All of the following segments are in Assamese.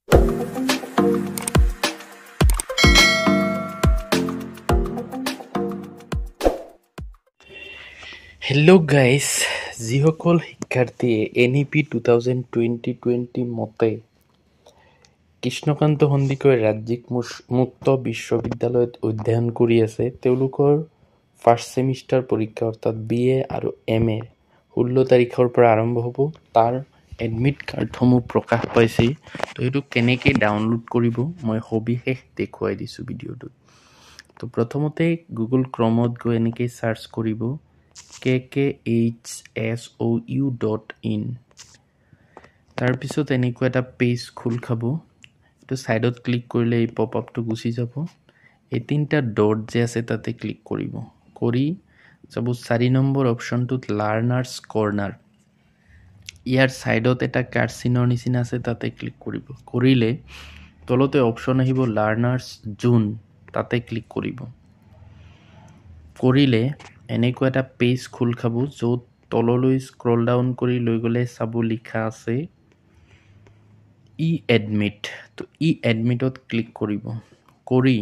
হেল্ল' গাইজ, যিসকল শিক্ষাৰ্থীয়ে NEP 2020 মতে কৃষ্ণকান্ত সন্দিকৈ ৰাজ্যিক মুক্ত বিশ্ববিদ্যালয়ত অধ্যয়ন কৰি আছে, তেওঁলোকৰ ফাৰ্ষ্ট ছেমিষ্টাৰ পৰীক্ষা অৰ্থাৎ BA আৰু MA 16 তাৰিখৰ পৰা আৰম্ভ হ'ব। তাৰ এডমিট কাৰ্ডসমূহ প্ৰকাশ পাইছে। তো এইটো কেনেকৈ ডাউনলোড কৰিব মই সবিশেষ দেখুৱাই দিছোঁ ভিডিঅ'টোত। তো প্ৰথমতে গুগল ক্ৰমত গৈ এনেকৈ চাৰ্চ কৰিব kkhsou.in। তাৰপিছত এনেকুৱা এটা পেজ খোল খাব। এইটো ছাইডত ক্লিক কৰিলে এই পপ আপটো গুচি যাব। এই তিনিটা ডট যে আছে তাতে ক্লিক কৰিব। কৰি চাব 4 নম্বৰ অপশ্যনটোত লাৰ্ণাৰ্ছ কৰ্ণাৰ। ইয়াৰ ছাইডত এটা কাৰ্চিনৰ নিচিনা আছে, তাতে ক্লিক কৰিব। কৰিলে তলতে অপশ্যন আহিব লাৰ্ণাৰ্ছ জোন, তাতে ক্লিক কৰিব। কৰিলে এনেকুৱা এটা পেজ খোল খাব, য'ত তললৈ স্ক্ৰল ডাউন কৰি লৈ গ'লে চাব লিখা আছে এডমিট। তো এডমিটত ক্লিক কৰিব। কৰি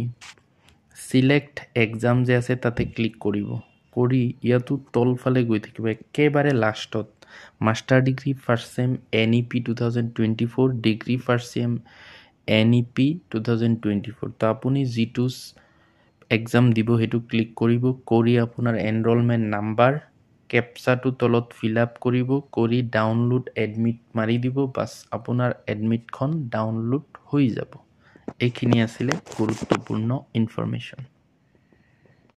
চিলেক্ট এক্সাম যে আছে তাতে ক্লিক কৰিব। কৰি ইয়াতো তলফালে গৈ থাকিব, একেবাৰে লাষ্টত master degree first sem NEP 2024, degree first sem NEP 2024। তো আপুনি যিটো এক্সাম দিব সেইটো ক্লিক কৰিব। কৰি আপোনাৰ এনৰলমেণ্ট নাম্বাৰ কেপচাটো তলত ফিল আপ কৰিব। কৰি ডাউনলোড এডমিট মাৰি দিব। বাছ আপোনাৰ এডমিটখন ডাউনলোড হৈ যাব। এইখিনি আছিলে গুৰুত্বপূৰ্ণ ইনফৰমেশ্যন।